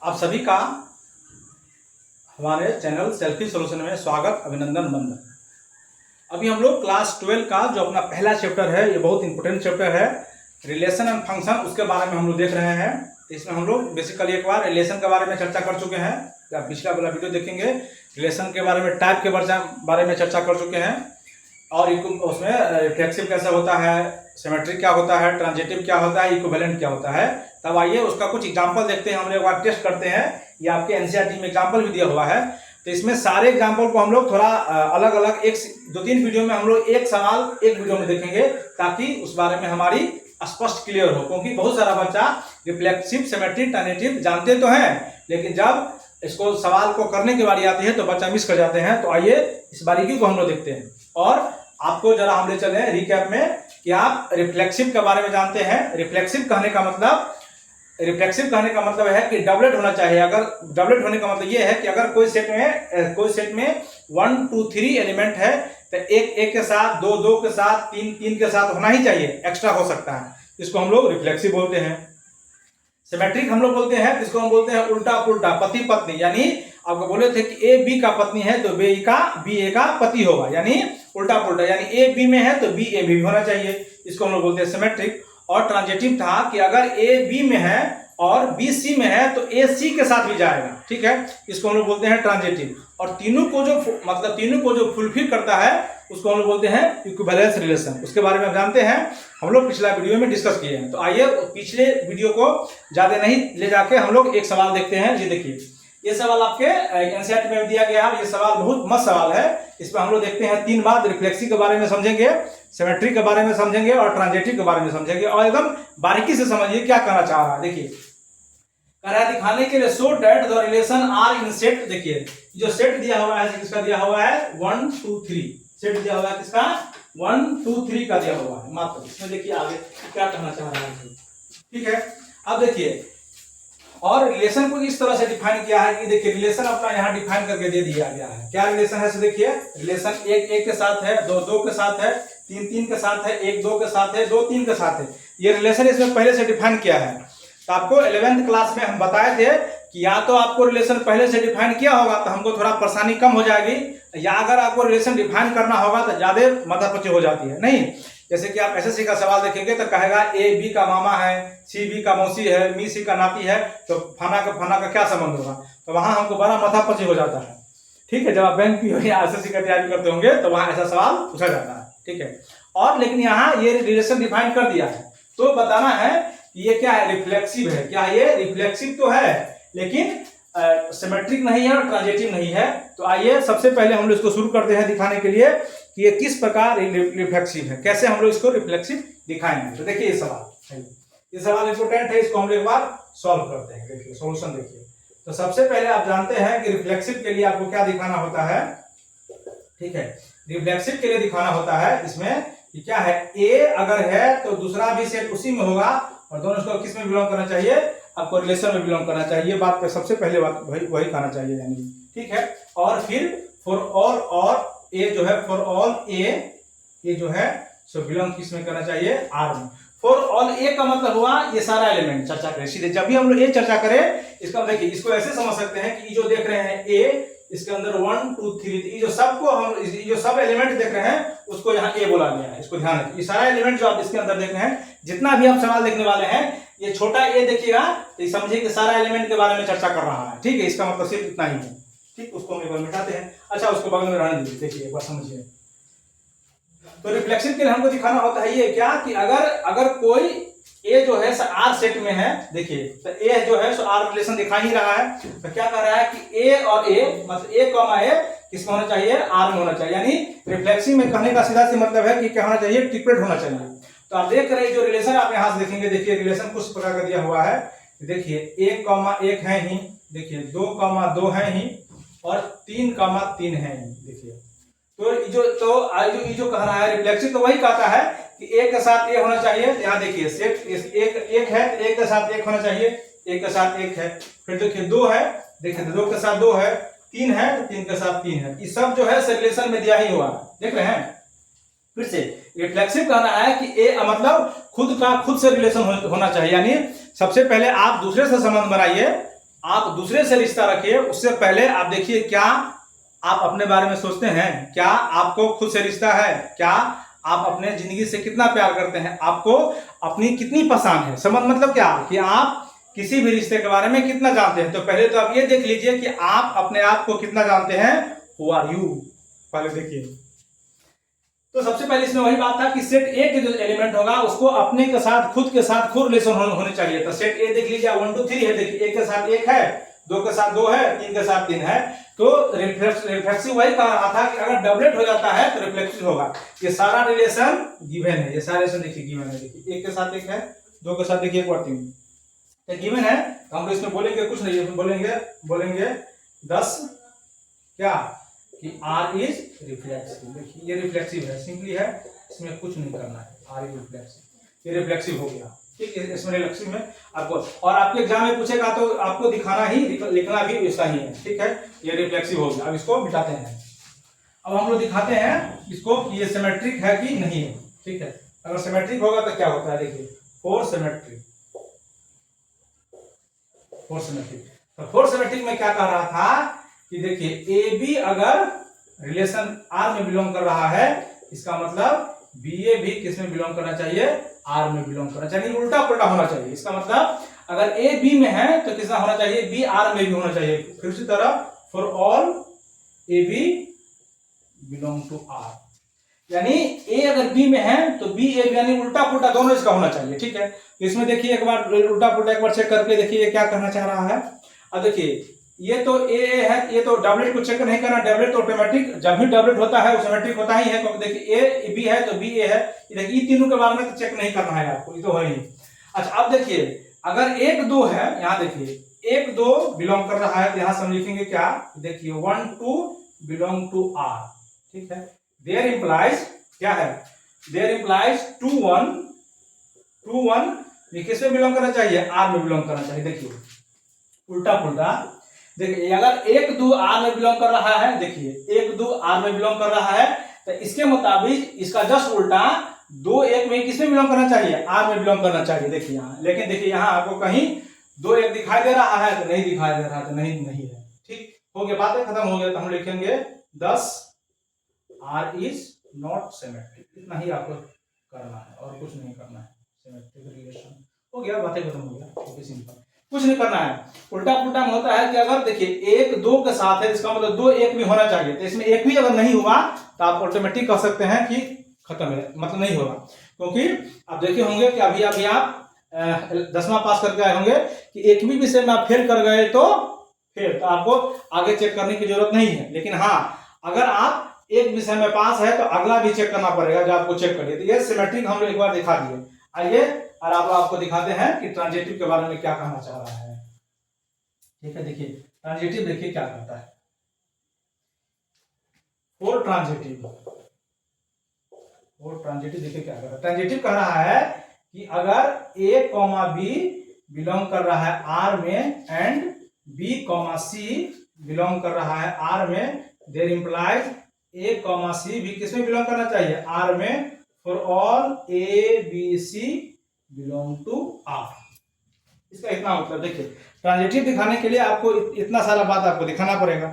आप सभी का हमारे चैनल सेल्फी सॉल्यूशन में स्वागत, अभिनंदन, वंदन। अभी हम लोग क्लास 12 का जो अपना पहला चैप्टर है, ये बहुत इंपॉर्टेंट चैप्टर है, रिलेशन एंड फंक्शन, उसके बारे में हम लोग देख रहे हैं। तो इसमें हम लोग बेसिकली एक बार रिलेशन के बारे में चर्चा कर चुके हैं। आप पिछला वाला वीडियो देखेंगे, रिलेशन के बारे में, टाइप के बारे में चर्चा कर चुके हैं, और उसमें रिफ्लेक्सिव कैसा होता है, सिमेट्रिक क्या होता है, ट्रांजिटिव क्या होता है, इक्विवेलेंट क्या होता है। तब आइए उसका कुछ एग्जांपल देखते हैं, हम लोग एक बार टेस्ट करते हैं। ये आपके एनसीईआरटी में एग्जांपल भी दिया हुआ है, तो इसमें सारे एग्जांपल को हम लोग थोड़ा अलग अलग एक दो तीन वीडियो में हम लोग एक सवाल एक वीडियो में देखेंगे, ताकि उस बारे में हमारी स्पष्ट क्लियर हो। क्योंकि बहुत सारा बच्चा रिफ्लेक्सिव, सिमेट्रिक, ट्रांजिटिव जानते तो हैं, लेकिन जब इसको सवाल को करने की बारी आती है तो बच्चा मिस कर जाते हैं। तो आइए इस बारीकी को हम लोग देखते हैं, और आपको जरा हम ले चले रिकैप में कि आप रिफ्लेक्सिव के बारे में जानते हैं। रिफ्लेक्सिव कहने का मतलब है कि डबलेट होना चाहिए। अगर डबलेट होने का मतलब ये है कि अगर कोई सेट में 1 2 3 एलिमेंट है, तो एक के साथ, दो के साथ, तीन के साथ होना ही चाहिए, एक्स्ट्रा हो सकता है। इसको हम लोग रिफ्लेक्सिव बोलते हैं। सिमेट्रिक हम लोग बोलते हैं, इसको हम बोलते हैं उल्टा पुल्टा, पति पत्नी। यानी आपको बोले थे कि ए बी का पत्नी है तो बी ए का पति होगा, यानी उल्टा पुल्टा। यानी ए बी में है तो बी ए भी होना चाहिए, इसको हम लोग बोलते हैं सिमेट्रिक। और ट्रांजिटिव था कि अगर ए बी में है और बी सी में है तो ए सी के साथ भी जाएगा, ठीक है, इसको हम लोग बोलते हैं ट्रांजिटिव। और तीनों को जो फुलफिल करता है उसको हम लोग बोलते हैं इक्विवेलेंस रिलेशन। उसके बारे में आप जानते हैं, हम लोग पिछला वीडियो में डिस्कस किए हैं। तो आइए पिछले वीडियो को ज्यादा नहीं ले जाके हम लोग एक सवाल देखते हैं। ये देखिए, ये सवाल आपके एनसीईआरटी में दिया गया है। ये सवाल बहुत मस्त सवाल है। इसमें हम लोग देखते हैं 3 बात, रिफ्लेक्सिव के बारे में समझेंगे, सिमेट्रिक के बारे में समझेंगे, और ट्रांजिटिव के बारे में समझेंगे। और एकदम बारीकी से समझिए क्या कहना चाह रहा है। देखिए, कह रहा है दिखाने के लिए show that the relation are in set. देखिए जो सेट दिया हुआ है, किसका दिया हुआ है, 1 2 3 सेट दिया हुआ है, किसका, 1 2 3 का दिया हुआ है मात्र। इसमें देखिए आगे क्या कहना चाह रहा है, ठीक है। अब देखिए, और रिलेशन को इस तरह से डिफाइन किया है कि देखिए रिलेशन अपना यहाँ डिफाइन करके दे दिया गया है। क्या रिलेशन है, देखिए रिलेशन एक के साथ है, दो के साथ है, तीन के साथ है, 1 2 के साथ है, 2 3 के साथ है। ये रिलेशन इसमें पहले से डिफाइन किया है। तो आपको 11th क्लास में हम बताए थे कि या तो आपको रिलेशन पहले से डिफाइन किया होगा तो हमको थोड़ा परेशानी कम हो जाएगी, या अगर आपको रिलेशन डिफाइन करना होगा तो ज्यादा माथापच्ची हो जाती है। नहीं, जैसे कि आप एसएससी का सवाल देखेंगे तो कहेगा ए बी का मामा है, सी बी का मौसी है, मी सी का नाती है, तो फना का क्या संबंध होगा। तो वहां हमको बड़ा माथापच्ची हो जाता है, ठीक है। जब आप बैंक की या एसएससी का तैयारी करते होंगे तो वहां ऐसा सवाल पूछा जाता है, ठीक है। और लेकिन यहाँ ये रिलेशन डिफाइन कर दिया है, तो बताना है कि ये क्या है, रिफ्लेक्सिव है। क्या ये रिफ्लेक्सिव तो है, लेकिन सिमेट्रिक नहीं है और ट्रांजिटिव नहीं है। तो आइए सबसे पहले हम लोग इसको शुरू करते हैं दिखाने के लिए कि ये किस प्रकार रिफ्लेक्सिव है, कैसे हम लोग इसको रिफ्लेक्सिव दिखाएंगे। तो देखिए ये सवाल इंपोर्टेंट है, इसको हम लोग एक बार सॉल्व करते हैं। देखिए सॉल्यूशन देखिए। तो सबसे पहले आप जानते हैं कि रिफ्लेक्सिव के लिए आपको क्या दिखाना होता है, ठीक है। रिफ्लेक्सिव के लिए दिखाना होता है इसमें कि क्या है, ए अगर है तो दूसरा भी सेट उसी में होगा, और दोनों को किस में बिलोंग करना चाहिए, आपको रिलेशन में बिलोंग करना चाहिए। बात पे सबसे पहले बात वही कहना चाहिए, यानी ठीक है। और फिर फॉर ऑल, और ए जो है फॉर ऑल ए जो है सो बिलोंग किस में करना चाहिए, आर में। फॉर ऑल ए का मतलब हुआ ये सारा एलिमेंट चर्चा करें सीधे। जब भी हम लोग ए चर्चा करें, इसका देखिए, इसको ऐसे समझ सकते हैं कि जो देख रहे हैं ए, इसके अंदर 1 2 3 जो सबको हम जो सब एलिमेंट देख रहे हैं उसको यहाँ ए बोला गया है। इसको ध्यान रखिए, ये सारा एलिमेंट जो आप इसके अंदर देख रहे हैं, जितना भी आप सवाल देखने वाले हैं, ये छोटा ए देखिएगा तो समझिए कि सारा एलिमेंट के बारे में चर्चा कर रहा है, ठीक है। इसका मतलब सिर्फ इतना ही है, ठीक। उसको हम एक बार मिटाते हैं। अच्छा, उसको बगल में रहने दीजिए, देखिए एक बार समझिए। तो रिफ्लेक्शन के लिए हमको दिखाना होता है ये क्या, कि अगर कोई ए जो है आर सेट में है, देखिए तो ए जो है सो आर रिलेशन दिखा ही रहा है। तो क्या कह रहा है कि ए और ए मतलब ए कॉमा ए किसमें होना चाहिए, आर में होना चाहिए। यानी रिफ्लेक्सिव में कहने का सीधा सी मतलब है कि क्या होना चाहिए, ट्रिपलेट होना चाहिए। तो आप देख रहे हैं जो रिलेशन आप यहाँ से देखेंगे, देखिए रिलेशन कुछ प्रकार का दिया हुआ है। देखिए 1 कॉमा 1 है ही, देखिए 2 कॉमा 2 है ही, और 3 कॉमा 3 है ही। देखिए तो जो कह रहा है रिफ्लेक्सिव, तो वही कहता है कि एक के साथ ए होना चाहिए। यहाँ देखिए सेट एक है तो एक के साथ एक होना चाहिए, एक के साथ एक है। फिर देखिए 2 है, देखिए 2 के साथ 2 है, 3 है तो 3 के साथ 3 है। ये सब जो है रिलेशन में दिया ही हुआ, देख रहे हैं। फिर से रिफ्लेक्सिव कहना है कि ए मतलब खुद से रिलेशन होना चाहिए। यानी सबसे पहले आप दूसरे से संबंध बनाइए, आप दूसरे से रिश्ता रखिए, उससे पहले आप देखिए क्या आप अपने बारे में सोचते हैं, क्या आपको खुद से रिश्ता है, क्या आप अपने जिंदगी से कितना प्यार करते हैं, आपको अपनी कितनी पसंद है। समझ मतलब क्या कि आप किसी भी रिश्ते के बारे में कितना जानते हैं। तो पहले तो आप ये देख लीजिए कि आप अपने आप को कितना जानते हैं। हु आर यू, पहले देखिए। तो सबसे पहले इसमें वही बात था कि सेट ए के जो एलिमेंट होगा उसको अपने के साथ खुद के साथ खुद रिलेशन होने चाहिए। तो सेट ए देख लीजिए 1 2 3 है, देखिए एक के साथ एक है, दो के साथ दो है, तीन के साथ तीन है। तो रिफ्लेक्सिव वही कह रहा था कि अगर डबलेट हो जाता है तो रिफ्लेक्सिव होगा। ये सारा रिलेशन गिवन है, ये सारे रिलेशन देखिए गिवन है। देखिए एक के साथ एक है, दो के साथ देखिए एक और तीन, तो गिवन है। तो हम इसमें बोलेंगे कुछ नहीं, बोलेंगे 10 क्या कि आर इज रिफ्लेक्सिव। देखिए ये रिफ्लेक्सिव है, सिंपली है, इसमें कुछ नहीं करना है। आर इज रिफ्लेक्सिव, ये रिफ्लेक्सिव हो गया। ठीक है, इसमें रिफ्लेक्सिव में आपको, और आपके एग्जाम में पूछेगा तो आपको दिखाना ही, लिखना भी वैसा ही है। ठीक है, ये रिफ्लेक्सिव हो गया। अब इसको मिटाते हैं। अब हम लोग दिखाते हैं इसको कि ये सिमेट्रिक है कि नहीं है। ठीक है, अगर सिमेट्रिक होगा तो क्या होता है, देखिए फोर सिमेट्रिक। तो फोर सिमेट्रिक में क्या कह रहा था कि देखिए ए बी अगर रिलेशन आर में बिलोंग कर रहा है, इसका मतलब बी ए भी किस में बिलोंग करना चाहिए, आर में बिलोंग करना चाहिए, उल्टा पुल्टा होना चाहिए। इसका मतलब अगर ए बी में है तो किसमें होना चाहिए, बी आर में भी होना चाहिए। फिर उसी तरह for all a b belong to R, यानी ए अगर बी में है तो बी ए यानी उल्टा पुल्टा दोनों इसका होना चाहिए। ठीक है, तो इसमें देखिए एक बार उल्टा पुल्टा एक बार चेक करके देखिए ये क्या कहना चाह रहा है। अब देखिए ये तो ए है, ये तो डबलेट को चेक नहीं करना, डबलेट तो ऑटोमेटिक जब भी डबलेट होता है वो सिमेट्रिक होता ही है, क्योंकि देखिए ए बी है तो बी ए है। ये तीनों के बारे में तो चेक नहीं करना है आपको, ये तो है ही। अच्छा अब देखिए अगर एक दो है, यहाँ देखिए एक दो बिलोंग कर रहा है तो यहाँ से हम लिखेंगे क्या, देखिए 1 2 बिलोंग टू आर। ठीक है, देयर इंप्लाइज क्या है, देयर इंप्लाइज 2 1 ये किस में बिलोंग करना चाहिए, आर में बिलोंग करना चाहिए। देखिए उल्टा पुल्टा, देखिए अगर एक दो आर में बिलोंग कर रहा है, देखिए एक दो आर में बिलोंग कर रहा है तो इसके मुताबिक इसका जस्ट उल्टा दो एक में किस में बिलोंग करना चाहिए, आर में बिलोंग करना चाहिए। देखिए यहाँ, लेकिन देखिए यहाँ आपको कहीं दो एक दिखाई दे रहा है तो नहीं दिखाई दे रहा, तो नहीं है। ठीक हो गया, बातें खत्म हो गया। तो हम लिखेंगे 10 आर इज नॉट सिमेट्रिक, इतना ही आपको करना है और कुछ नहीं करना है। सिमेट्रिक रिलेशन हो गया, बातें खत्म हो गया। ओके, सिंपल, कुछ नहीं करना है। उल्टा पुल्टा में होता है कि अगर देखिए एक दो के साथ है, इसका मतलब दो एक में होना चाहिए, तो इसमें एक भी अगर नहीं हुआ तो आप ऑटोमेटिक कह सकते हैं कि खत्म है, मतलब नहीं होगा। क्योंकि आप देखे होंगे कि अभी आप 10वां पास करके आए होंगे कि एक भी विषय में आप फेल कर गए तो फिर तो आपको आगे चेक करने की जरूरत नहीं है। लेकिन हाँ, अगर आप एक विषय में पास है तो अगला भी चेक करना पड़ेगा जो आपको चेक करिए। तो ये सिमेट्रिक हम लोग एक बार दिखा दिए। आइए और आपको दिखाते हैं कि ट्रांजिटिव के बारे में क्या कहना चाह रहा है। ठीक है, देखिए ट्रांजिटिव देखिए क्या कहता है। फोर ट्रांजिटिव देखिए क्या कर रहा है। ट्रांजिटिव कह रहा है कि अगर ए कॉमा बी बिलोंग कर रहा है आर में and b comma c belong कर रहा है आर में, there implies a comma c भी किसमें बिलोंग करना चाहिए, आर में, for all a b c belong to R. इसका इतना मतलब देखिए, ट्रांजिटिव दिखाने के लिए आपको इतना सारा बात आपको दिखाना पड़ेगा।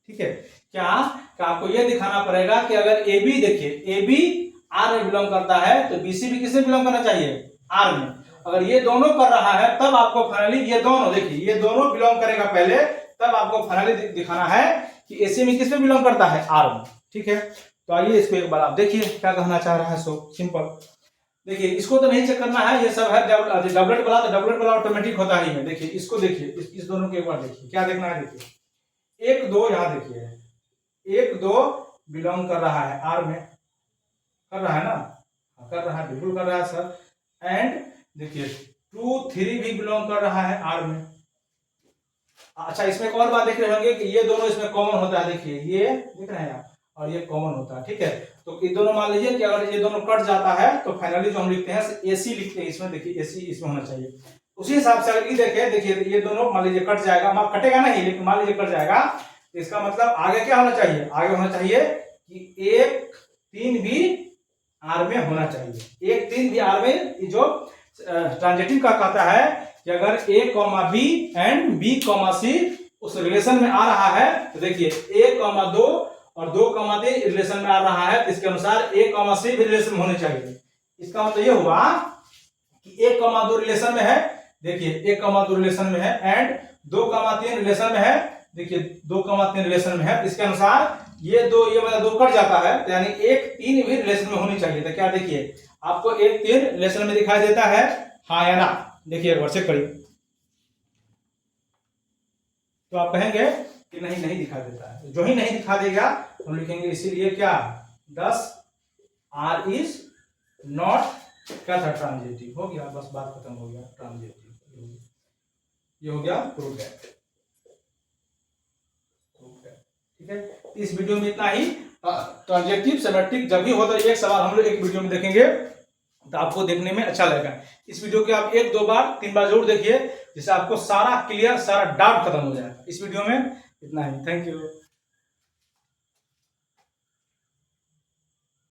ठीक है, क्या आपको यह दिखाना पड़ेगा कि अगर ए बी, देखिए ए बी आर में बिलोंग करता है तो बी सी भी किसमें बिलोंग करना चाहिए, आर में। अगर ये दोनों कर रहा है तब आपको फाइनली ये दोनों, देखिए ये दोनों बिलोंग करेगा पहले, तब आपको फाइनली दिखाना है कि एसी में किसमें बिलोंग करता है, आर में। ठीक है, तो आइए इसको एक बार आप देखिए क्या कहना चाह रहा है। सो सिंपल, देखिए इसको तो नहीं चेक करना है, ये सब है डबलेट वाला, तो डबलेट वाला ऑटोमेटिक होता ही है। देखिए इसको देखिए, इस दोनों के एक बार देखिए क्या देखना है। देखिए एक दो, यहाँ देखिए एक दो बिलोंग कर रहा है आर में, कर रहा है ना, कर रहा है, बिल्कुल कर रहा है सर। एंड देखिए 2 3 भी बिलोंग कर रहा है आर में। अच्छा, इसमें एक और बात देख रहे होंगे कि ये दोनों इसमें कॉमन होता है। देखिए ये देख रहे हैं आप, और ये कॉमन होता है। ठीक है, तो ये दोनों मान लीजिए कि अगर ये दोनों कट जाता है तो फाइनली जो हम लिखते हैं एसी लिखते हैं इसमें। देखिए एसी इसमें होना चाहिए। उसी हिसाब से अगर देखिए ये दोनों मान लीजिए कट जाएगा, माफ कटेगा नहीं, लेकिन मान लीजिए कट जाएगा, तो इसका मतलब आगे क्या होना चाहिए, आगे होना चाहिए कि 1 3 भी आर में होना चाहिए। 1 3 भी आर में। जो ट्रांजिटिव का कहता है कि अगर A, B and B, C उस रिलेशन में आ रहा है तो देखिए A, 2 और 2, 3 रिलेशन में आ रहा है, तो इसके अनुसार A, C भी रिलेशन में होने चाहिए। इसका मतलब ये हुआ कि 1, 2 रिलेशन में है, देखिए 1, 2 रिलेशन में है एंड 2, 3 रिलेशन में है, देखिए 2, 3 रिलेशन में है। इसके अनुसार ये वाला 2 कट जाता है, तो यानी 1, 3 भी रिलेशन में होनी चाहिए। तो क्या देखिए आपको 1, 3 रिलेशन में दिखाई देता है, हाँ या ना? देखिए एक बार चेक करिए, तो आप कहेंगे कि नहीं दिखा देता है। जो ही नहीं दिखा देगा हम लिखेंगे इसीलिए क्या 10 R इज नॉट क्या था, ट्रांजिटिव। हो गया, बस बात खत्म हो गया, ट्रांजिटिव। ये हो गया प्रूफ है। ठीक है, इस वीडियो में इतना ही। ट्रांजेक्टिव सिमेट्रिक जब भी होता है एक सवाल हम लोग एक वीडियो में देखेंगे तो आपको देखने में अच्छा लगेगा। इस वीडियो के आप 1, 2 बार 3 बार जरूर देखिए, जिससे आपको सारा क्लियर, सारा डाउट खत्म हो जाएगा। इस वीडियो में इतना ही। Thank you.